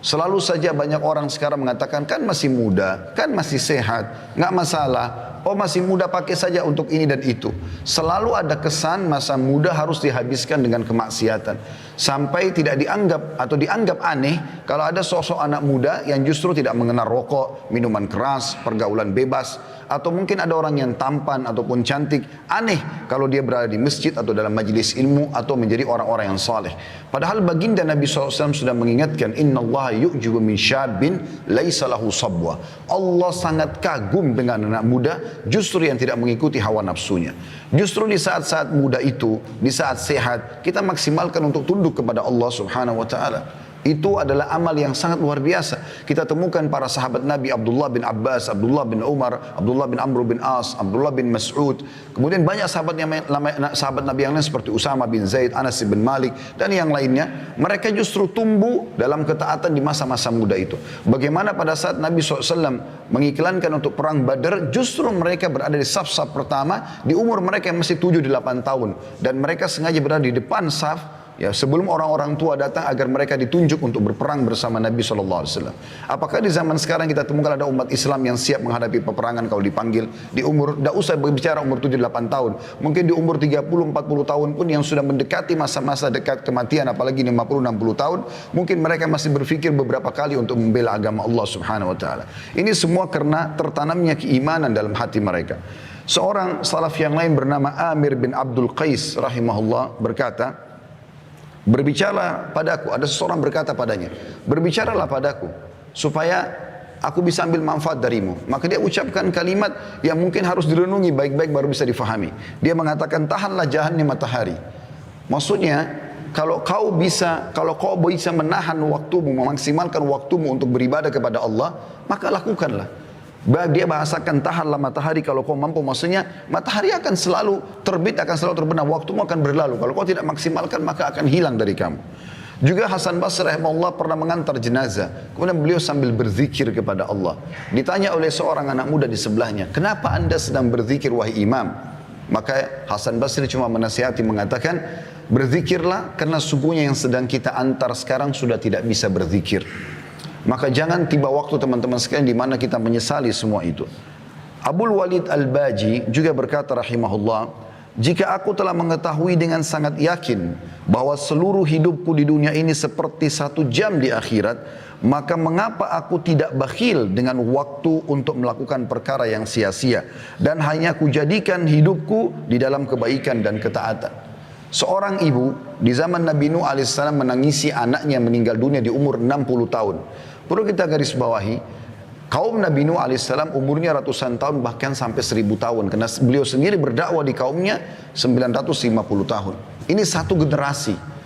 Selalu saja banyak orang sekarang mengatakan, kan masih muda, kan masih sehat, nggak masalah. Oh masih muda, pakai saja untuk ini dan itu. Selalu ada kesan masa muda harus dihabiskan dengan kemaksiatan. Sampai tidak dianggap atau dianggap aneh kalau ada sosok anak muda yang justru tidak mengenal rokok, minuman keras, pergaulan bebas. Atau mungkin ada orang yang tampan ataupun cantik. Aneh kalau dia berada di masjid atau dalam majlis ilmu atau menjadi orang-orang yang saleh. Padahal baginda Nabi SAW sudah mengingatkan, Inna Allah yu'jibu min syabin laisa lahu sabwa. Allah sangat kagum dengan anak muda justru yang tidak mengikuti hawa nafsunya. Justru di saat-saat muda itu, di saat sehat, kita maksimalkan untuk tunduk kepada Allah Subhanahu wa taala. Itu adalah amal yang sangat luar biasa. Kita temukan para sahabat Nabi, Abdullah bin Abbas, Abdullah bin Umar, Abdullah bin Amr bin As, Abdullah bin Mas'ud. Kemudian banyak sahabat Nabi yang lain seperti Usama bin Zaid, Anas bin Malik, dan yang lainnya. Mereka justru tumbuh dalam ketaatan di masa-masa muda itu. Bagaimana pada saat Nabi SAW mengiklankan untuk perang Badar, justru mereka berada di saf-saf pertama, di umur mereka yang masih 7-8 tahun. Dan mereka sengaja berada di depan saf, ya, sebelum orang-orang tua datang agar mereka ditunjuk untuk berperang bersama Nabi SAW. Apakah di zaman sekarang kita temukan ada umat Islam yang siap menghadapi peperangan kalau dipanggil di umur, tidak usah berbicara umur 7-8 tahun, mungkin di umur 30-40 tahun pun yang sudah mendekati masa-masa dekat kematian, apalagi 50-60 tahun, mungkin mereka masih berpikir beberapa kali untuk membela agama Allah Subhanahu Wa Taala. Ini semua karena tertanamnya keimanan dalam hati mereka. Seorang salaf yang lain bernama Amir bin Abdul Qais rahimahullah berkata, berbicaralah padaku, ada seseorang berkata padanya, berbicaralah padaku supaya aku bisa ambil manfaat darimu. Maka dia ucapkan kalimat yang mungkin harus direnungi baik-baik baru bisa difahami. Dia mengatakan, tahanlah jahannya matahari. Maksudnya, kalau kau bisa menahan waktumu, memaksimalkan waktumu untuk beribadah kepada Allah, maka lakukanlah. Dia bahasakan tahanlah matahari kalau kau mampu, maksudnya matahari akan selalu terbit, akan selalu terbenam, waktumu akan berlalu. Kalau kau tidak maksimalkan maka akan hilang dari kamu. Juga Hasan Basri rahimahullah pernah mengantar jenazah, kemudian beliau sambil berzikir kepada Allah. Ditanya oleh seorang anak muda di sebelahnya, kenapa anda sedang berzikir wahai imam? Maka Hasan Basri cuma menasihati mengatakan, berzikirlah karena sungguhnya yang sedang kita antar sekarang sudah tidak bisa berzikir. Maka jangan tiba waktu teman-teman sekalian di mana kita menyesali semua itu. Abul Walid Al-Baji juga berkata rahimahullah, jika aku telah mengetahui dengan sangat yakin bahwa seluruh hidupku di dunia ini seperti 1 jam di akhirat, maka mengapa aku tidak bakhil dengan waktu untuk melakukan perkara yang sia-sia dan hanya kujadikan hidupku di dalam kebaikan dan ketaatan. Seorang ibu di zaman Nabi Nuh alaihissalam menangisi anaknya meninggal dunia di umur 60 tahun. Perlu kita garis bawahi, kaum Nabi Nuh alaihissalam umurnya ratusan tahun bahkan sampai 1000 tahun. Karena beliau sendiri berdakwah di kaumnya 950 tahun. Ini satu generasi.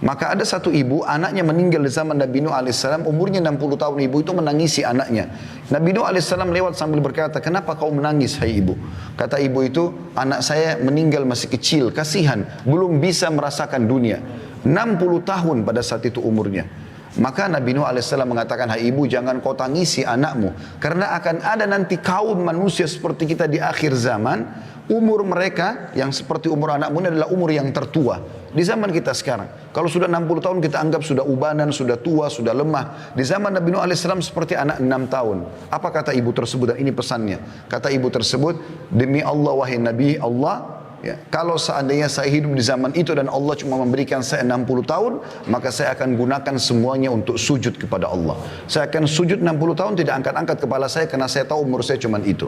Maka ada satu ibu, anaknya meninggal di zaman Nabi Nuh alaihissalam, umurnya 60 tahun, ibu itu menangisi anaknya. Nabi Nuh alaihissalam lewat sambil berkata, kenapa kau menangis hai ibu? Kata ibu itu, anak saya meninggal masih kecil, kasihan, belum bisa merasakan dunia. 60 tahun pada saat itu umurnya. Maka Nabi Nuh alaihissalam mengatakan, hai ibu jangan kau tangisi anakmu, karena akan ada nanti kaum manusia seperti kita di akhir zaman, umur mereka yang seperti umur anakmu ini adalah umur yang tertua. Di zaman kita sekarang, kalau sudah 60 tahun kita anggap sudah ubanan, sudah tua, sudah lemah. Di zaman Nabi Nuh alaihissalam seperti anak 6 tahun. Apa kata ibu tersebut dan ini pesannya? Kata ibu tersebut, demi Allah wahai Nabi Allah, ya, kalau seandainya saya hidup di zaman itu dan Allah cuma memberikan saya 60 tahun, maka saya akan gunakan semuanya untuk sujud kepada Allah. Saya akan sujud 60 tahun, tidak angkat-angkat kepala saya karena saya tahu umur saya cuma itu.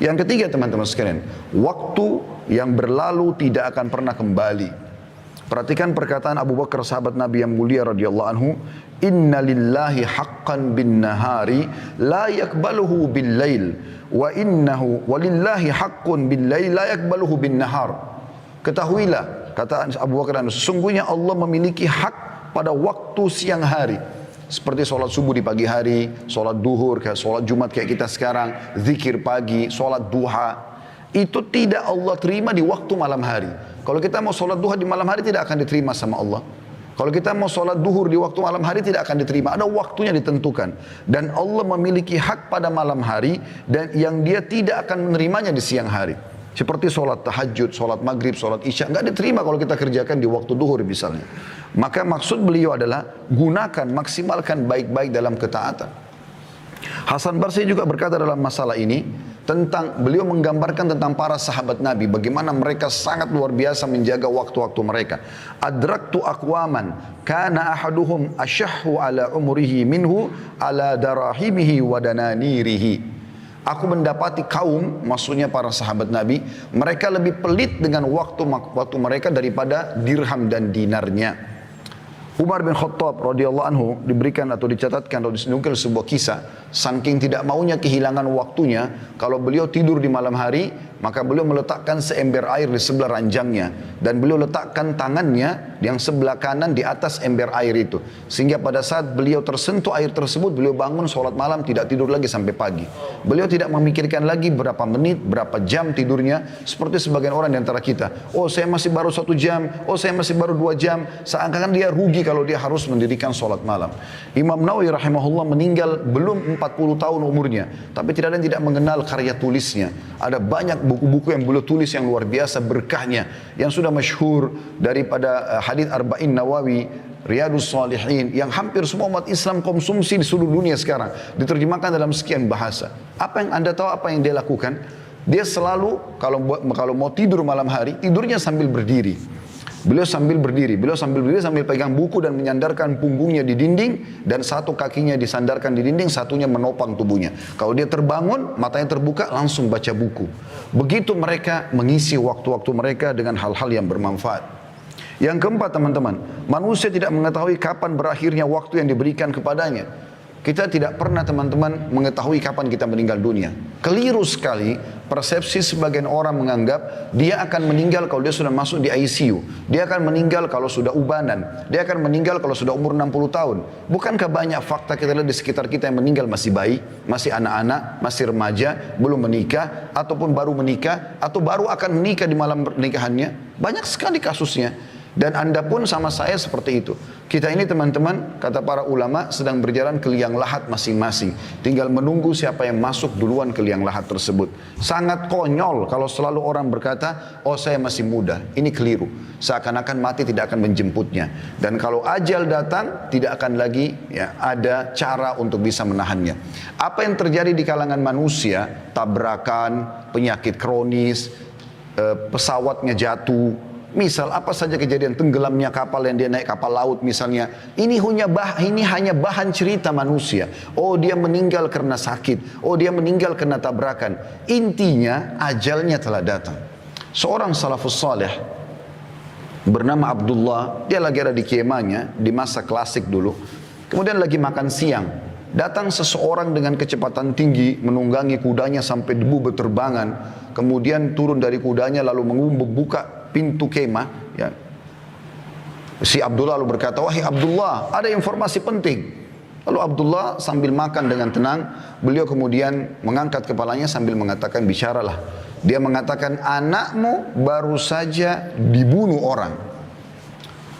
Yang ketiga teman-teman sekalian, waktu yang berlalu tidak akan pernah kembali. Perhatikan perkataan Abu Bakar sahabat Nabi yang mulia radhiyallahu anhu, inna lillahi haqqan bin nahari la yakbaluhu bil lail wa innahu walillahi haqqun bil lail la yakbaluhu bin nahar. Ketahuilah, kata Abu Bakar, sesungguhnya Allah memiliki hak pada waktu siang hari. Seperti sholat subuh di pagi hari, sholat duhur, sholat Jumat kayak kita sekarang, zikir pagi, sholat duha. Itu tidak Allah terima di waktu malam hari. Kalau kita mau sholat duha di malam hari tidak akan diterima sama Allah. Kalau kita mau sholat duhur di waktu malam hari tidak akan diterima. Ada waktunya ditentukan. Dan Allah memiliki hak pada malam hari dan yang dia tidak akan menerimanya di siang hari. Seperti sholat tahajud, sholat maghrib, sholat isya, nggak diterima kalau kita kerjakan di waktu duhur misalnya. Maka maksud beliau adalah gunakan, maksimalkan baik-baik dalam ketaatan. Hasan Basri juga berkata dalam masalah ini, tentang beliau menggambarkan tentang para sahabat Nabi, bagaimana mereka sangat luar biasa menjaga waktu-waktu mereka. Adraktu aqwaman kana ahaduhum ashahhu ala umrihi minhu ala darahimihi wa dananirihi. Aku mendapati kaum, maksudnya para sahabat Nabi, mereka lebih pelit dengan waktu mereka daripada dirham dan dinarnya. Umar bin Khattab radhiyallahu anhu diberikan atau dicatatkan atau disenukil sebuah kisah, saking tidak maunya kehilangan waktunya, kalau beliau tidur di malam hari, maka beliau meletakkan seember air di sebelah ranjangnya dan beliau letakkan tangannya yang sebelah kanan di atas ember air itu, sehingga pada saat beliau tersentuh air tersebut, beliau bangun sholat malam, tidak tidur lagi sampai pagi. Beliau tidak memikirkan lagi berapa menit, berapa jam tidurnya, seperti sebagian orang di antara kita. Oh, saya masih baru 1 jam, oh saya masih baru 2 jam, seakan-akan dia rugi kalau dia harus mendirikan sholat malam. Imam Nawawi rahimahullah meninggal belum 40 tahun umurnya, tapi tidak ada yang tidak mengenal karya tulisnya. Ada banyak buku-buku yang beliau tulis yang luar biasa berkahnya, yang sudah masyhur daripada hadits Arba'in Nawawi, Riyadus Salihin, yang hampir semua umat Islam konsumsi di seluruh dunia sekarang, diterjemahkan dalam sekian bahasa. Apa yang Anda tahu apa yang dia lakukan? Dia selalu kalau mau tidur malam hari, tidurnya sambil berdiri. Beliau sambil berdiri sambil pegang buku dan menyandarkan punggungnya di dinding, dan satu kakinya disandarkan di dinding, satunya menopang tubuhnya. Kalau dia terbangun, matanya terbuka, langsung baca buku. Begitu mereka mengisi waktu-waktu mereka dengan hal-hal yang bermanfaat. Yang keempat teman-teman, manusia tidak mengetahui kapan berakhirnya waktu yang diberikan kepadanya. Kita tidak pernah teman-teman mengetahui kapan kita meninggal dunia. Keliru sekali persepsi sebagian orang menganggap dia akan meninggal kalau dia sudah masuk di ICU. Dia akan meninggal kalau sudah ubanan. Dia akan meninggal kalau sudah umur 60 tahun. Bukankah banyak fakta kita lihat di sekitar kita yang meninggal masih bayi, masih anak-anak, masih remaja, belum menikah, ataupun baru menikah, atau baru akan menikah di malam pernikahannya. Banyak sekali kasusnya. Dan Anda pun sama saya seperti itu. Kita ini teman-teman, kata para ulama, sedang berjalan ke liang lahat masing-masing. Tinggal menunggu siapa yang masuk duluan ke liang lahat tersebut. Sangat konyol kalau selalu orang berkata, oh saya masih muda. Ini keliru. Seakan-akan mati tidak akan menjemputnya. Dan kalau ajal datang, tidak akan lagi ada cara untuk bisa menahannya. Apa yang terjadi di kalangan manusia, tabrakan, penyakit kronis, pesawatnya jatuh, misal apa saja kejadian, tenggelamnya kapal yang dia naik kapal laut misalnya, ini hanya bahan cerita manusia. Oh dia meninggal karena sakit, oh dia meninggal karena tabrakan. Intinya ajalnya telah datang. Seorang salafus saleh bernama Abdullah, dia lagi ada di kemahnya di masa klasik dulu. Kemudian lagi makan siang, datang seseorang dengan kecepatan tinggi menunggangi kudanya sampai debu berterbangan. Kemudian turun dari kudanya lalu membuka pintu kemah, ya. Si Abdullah lalu berkata, wahai Abdullah, ada informasi penting. Lalu Abdullah sambil makan dengan tenang, beliau kemudian mengangkat kepalanya sambil mengatakan, bicaralah. Dia mengatakan, anakmu baru saja dibunuh orang.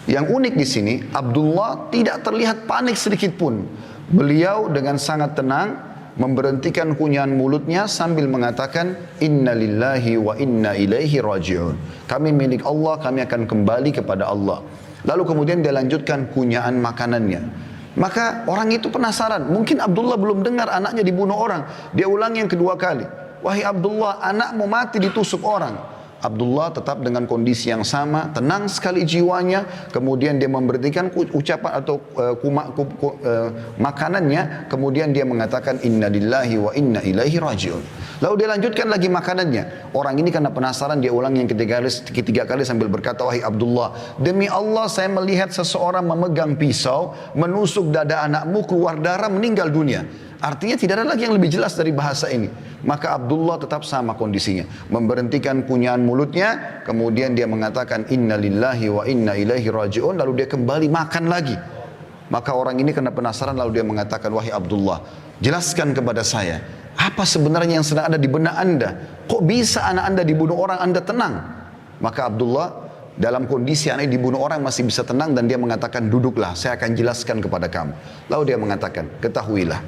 Yang unik di sini, Abdullah tidak terlihat panik sedikit pun. Beliau dengan sangat tenang memberhentikan kunyahan mulutnya sambil mengatakan, inna lillahi wa inna ilaihi raji'un. Kami milik Allah, kami akan kembali kepada Allah. Lalu kemudian dia lanjutkan kunyahan makanannya. Maka orang itu penasaran, mungkin Abdullah belum dengar anaknya dibunuh orang. Dia ulang yang kedua kali, wahai Abdullah, anakmu mati ditusuk orang. Abdullah tetap dengan kondisi yang sama, tenang sekali jiwanya. Kemudian dia memberhentikan ucapan atau makanannya. Kemudian dia mengatakan, inna lillahi wa inna ilaihi raji'un. Lalu dia lanjutkan lagi makanannya. Orang ini karena penasaran, dia ulang yang ketiga kali sambil berkata, wahai Abdullah, demi Allah saya melihat seseorang memegang pisau, menusuk dada anakmu, keluar darah, meninggal dunia. Artinya tidak ada lagi yang lebih jelas dari bahasa ini. Maka Abdullah tetap sama kondisinya, memberhentikan kunyahan mulutnya, kemudian dia mengatakan inna lillahi wa inna ilaihi raji'un, lalu dia kembali makan lagi. Maka orang ini karena penasaran lalu dia mengatakan, wahai Abdullah, jelaskan kepada saya, apa sebenarnya yang sedang ada di benak anda? Kok bisa anak anda dibunuh orang, anda tenang? Maka Abdullah dalam kondisi anak dibunuh orang masih bisa tenang, dan dia mengatakan, duduklah, saya akan jelaskan kepada kamu. Lalu dia mengatakan, ketahuilah,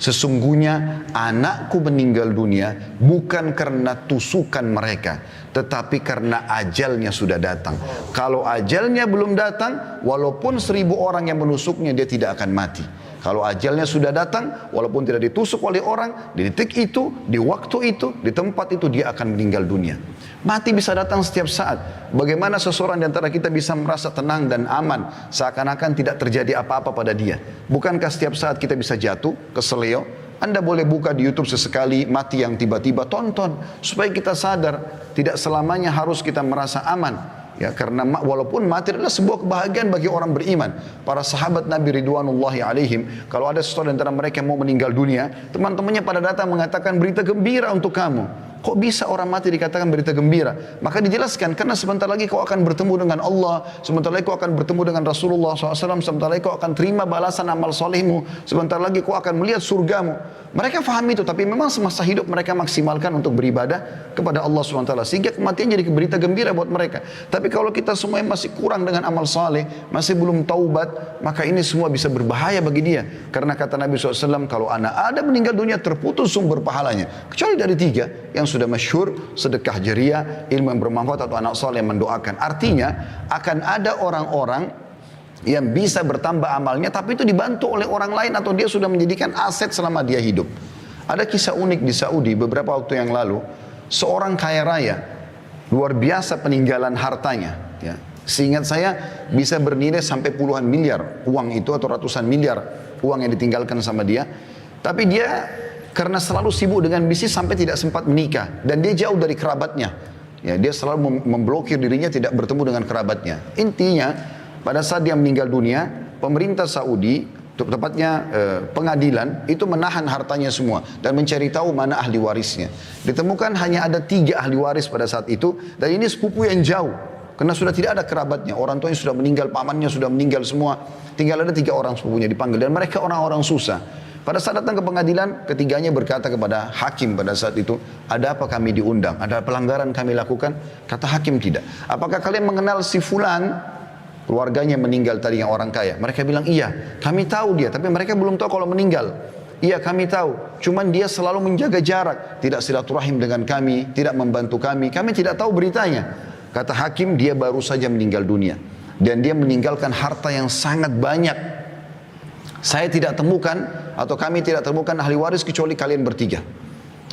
Sesungguhnya anakku meninggal dunia bukan karena tusukan mereka, tetapi karena ajalnya sudah datang. Kalau ajalnya belum datang, walaupun 1000 orang yang menusuknya, dia tidak akan mati. Kalau ajalnya sudah datang, walaupun tidak ditusuk oleh orang, di detik itu, di waktu itu, di tempat itu, dia akan meninggal dunia. Mati bisa datang setiap saat. Bagaimana seseorang di antara kita bisa merasa tenang dan aman, seakan-akan tidak terjadi apa-apa pada dia? Bukankah setiap saat kita bisa jatuh, keseleo? Anda boleh buka di YouTube sesekali mati yang tiba-tiba, tonton. Supaya kita sadar, tidak selamanya harus kita merasa aman. Ya, karena walaupun mati adalah sebuah kebahagiaan bagi orang beriman. Para sahabat Nabi Ridwanullahi alaihim, kalau ada seseorang di antara mereka yang mau meninggal dunia, teman-temannya pada datang mengatakan berita gembira untuk kamu. Kok bisa orang mati dikatakan berita gembira? Maka dijelaskan, karena sebentar lagi kau akan bertemu dengan Allah, sebentar lagi kau akan bertemu dengan Rasulullah SAW, sebentar lagi kau akan terima balasan amal solehmu, sebentar lagi kau akan melihat surgamu. Mereka faham itu, tapi memang semasa hidup mereka maksimalkan untuk beribadah kepada Allah SWT, sehingga kematian jadi berita gembira buat mereka. Tapi kalau kita semua masih kurang dengan amal saleh, masih belum taubat, maka ini semua bisa berbahaya bagi dia. Karena kata Nabi SAW, kalau anak Adam meninggal dunia, terputus sumber pahalanya, kecuali dari 3 yang sudah masyhur: sedekah jariah, ilmu yang bermanfaat, atau anak saleh yang mendoakan. Artinya akan ada orang-orang yang bisa bertambah amalnya, tapi itu dibantu oleh orang lain, atau dia sudah menjadikan aset selama dia hidup. Ada kisah unik di Saudi beberapa waktu yang lalu. Seorang kaya raya, luar biasa peninggalan hartanya, ya. Seingat saya bisa bernilai sampai puluhan miliar uang itu, atau ratusan miliar uang yang ditinggalkan sama dia. Tapi dia karena selalu sibuk dengan bisnis sampai tidak sempat menikah, dan dia jauh dari kerabatnya. Ya, dia selalu memblokir dirinya tidak bertemu dengan kerabatnya. Intinya pada saat dia meninggal dunia, pemerintah Saudi, tepatnya pengadilan, itu menahan hartanya semua dan mencari tahu mana ahli warisnya. Ditemukan hanya ada 3 ahli waris pada saat itu, dan ini sepupu yang jauh, karena sudah tidak ada kerabatnya. Orang tuanya sudah meninggal, pamannya sudah meninggal semua. Tinggal ada 3 orang sepupunya dipanggil, dan mereka orang-orang susah. Pada saat datang ke pengadilan, ketiganya berkata kepada hakim pada saat itu, ada apa kami diundang? Ada pelanggaran kami lakukan? Kata hakim, tidak. Apakah kalian mengenal si fulan? Keluarganya meninggal tadi yang orang kaya. Mereka bilang, iya, kami tahu dia, tapi mereka belum tahu kalau meninggal. Iya, kami tahu, cuman dia selalu menjaga jarak, tidak silaturahim dengan kami, tidak membantu kami tidak tahu beritanya. Kata hakim, dia baru saja meninggal dunia, dan dia meninggalkan harta yang sangat banyak. Saya tidak temukan, atau kami tidak temukan ahli waris kecuali kalian bertiga.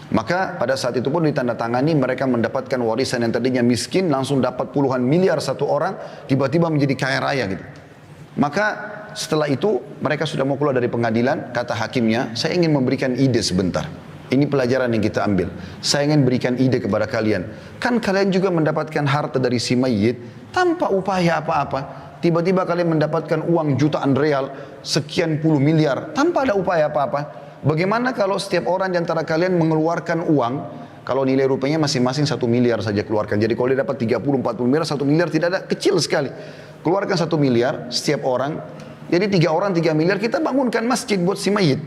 Maka pada saat itu pun ditandatangani, mereka mendapatkan warisan yang tadinya miskin, langsung dapat puluhan miliar satu orang, tiba-tiba menjadi kaya raya gitu. Maka setelah itu mereka sudah mau keluar dari pengadilan, kata hakimnya, saya ingin memberikan ide sebentar. Ini pelajaran yang kita ambil. Saya ingin berikan ide kepada kalian. Kan kalian juga mendapatkan harta dari si mayit tanpa upaya apa-apa. Tiba-tiba kalian mendapatkan uang jutaan real, sekian puluh miliar, tanpa ada upaya apa-apa. Bagaimana kalau setiap orang di antara kalian mengeluarkan uang, kalau nilai rupiahnya masing-masing 1 miliar saja keluarkan. Jadi kalau dia dapat 30-40 miliar, 1 miliar tidak ada, kecil sekali. Keluarkan 1 miliar setiap orang, jadi 3 orang 3 miliar, kita bangunkan masjid buat si mayit.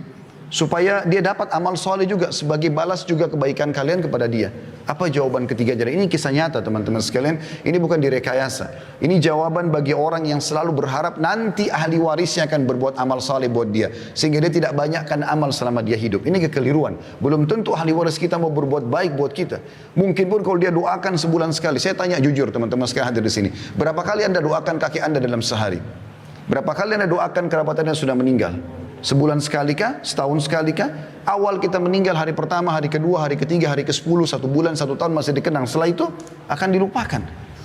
Supaya dia dapat amal soleh juga, sebagai balas juga kebaikan kalian kepada dia. Apa jawaban ketiga? Jadi ini kisah nyata teman-teman sekalian, ini bukan direkayasa. Ini jawaban bagi orang yang selalu berharap nanti ahli warisnya akan berbuat amal soleh buat dia, sehingga dia tidak banyakkan amal selama dia hidup. Ini kekeliruan. Belum tentu ahli waris kita mau berbuat baik buat kita. Mungkin pun kalau dia doakan sebulan sekali. Saya tanya jujur teman-teman sekalian hadir di sini, berapa kali anda doakan kakek anda dalam sehari? Berapa kali anda doakan kerabat anda yang sudah meninggal? Sebulan sekali kah? Setahun sekali kah? Awal kita meninggal, hari pertama, hari kedua, hari ketiga, hari ke-10, 1 bulan, 1 tahun masih dikenang. Setelah itu akan dilupakan.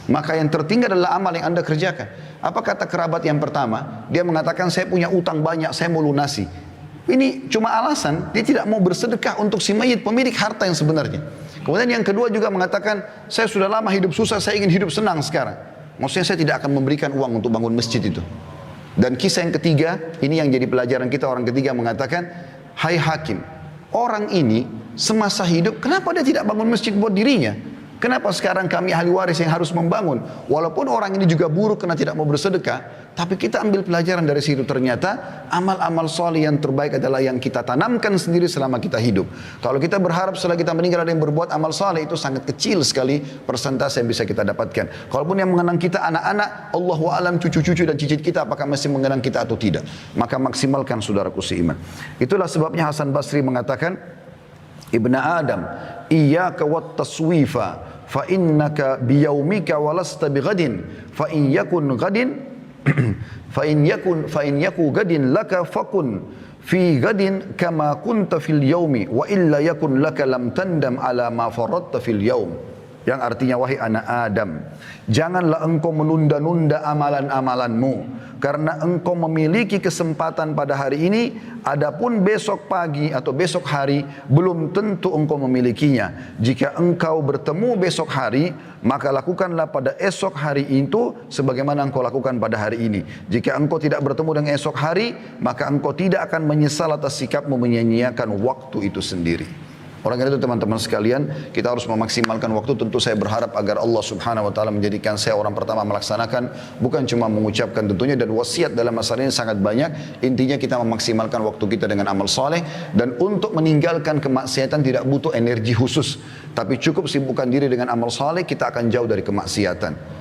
Maka yang tertinggal adalah amal yang anda kerjakan. Apa kata kerabat yang pertama? Dia mengatakan, saya punya utang banyak, saya mau lunasi. Ini cuma alasan, dia tidak mau bersedekah untuk si mayit, pemilik harta yang sebenarnya. Kemudian yang kedua juga mengatakan, saya sudah lama hidup susah, saya ingin hidup senang sekarang. Maksudnya saya tidak akan memberikan uang untuk bangun masjid itu. Dan kisah yang ketiga, ini yang jadi pelajaran kita, orang ketiga mengatakan, hai hakim, orang ini semasa hidup, kenapa dia tidak bangun masjid buat dirinya? Kenapa sekarang kami ahli waris yang harus membangun? Walaupun orang ini juga buruk karena tidak mau bersedekah, Tapi kita ambil pelajaran dari situ, ternyata amal-amal soleh yang terbaik adalah yang kita tanamkan sendiri selama kita hidup. Kalau kita berharap setelah kita meninggal ada yang berbuat amal soleh, itu sangat kecil sekali persentase yang bisa kita dapatkan. Kalaupun yang mengenang kita anak-anak, Allahu a'lam cucu-cucu dan cicit kita apakah masih mengenang kita atau tidak. Maka maksimalkan saudaraku seiman. Itulah sebabnya Hasan Basri mengatakan, Ibna Adam, iyyaka wat taswifa fa innaka biyaumika walasta bighadin fa in yakun ghadin fa in yaku gadin laka fakun fi gadin kama kunta fil yaumi wa illa yakun laka lam tandam ala ma faradta fil yaum. Yang artinya, wahai anak Adam, janganlah engkau menunda-nunda amalan-amalanmu, karena engkau memiliki kesempatan pada hari ini, adapun besok pagi atau besok hari belum tentu engkau memilikinya. Jika engkau bertemu besok hari, maka lakukanlah pada esok hari itu sebagaimana engkau lakukan pada hari ini. Jika engkau tidak bertemu dengan esok hari, maka engkau tidak akan menyesal atas sikapmu menyia-nyiakan waktu itu sendiri. Oleh karena itu teman-teman sekalian, kita harus memaksimalkan waktu. Tentu saya berharap agar Allah subhanahu wa ta'ala menjadikan saya orang pertama melaksanakan, bukan cuma mengucapkan tentunya, dan wasiat dalam masalah ini sangat banyak. Intinya kita memaksimalkan waktu kita dengan amal soleh, dan untuk meninggalkan kemaksiatan tidak butuh energi khusus, tapi cukup sibukkan diri dengan amal soleh, kita akan jauh dari kemaksiatan.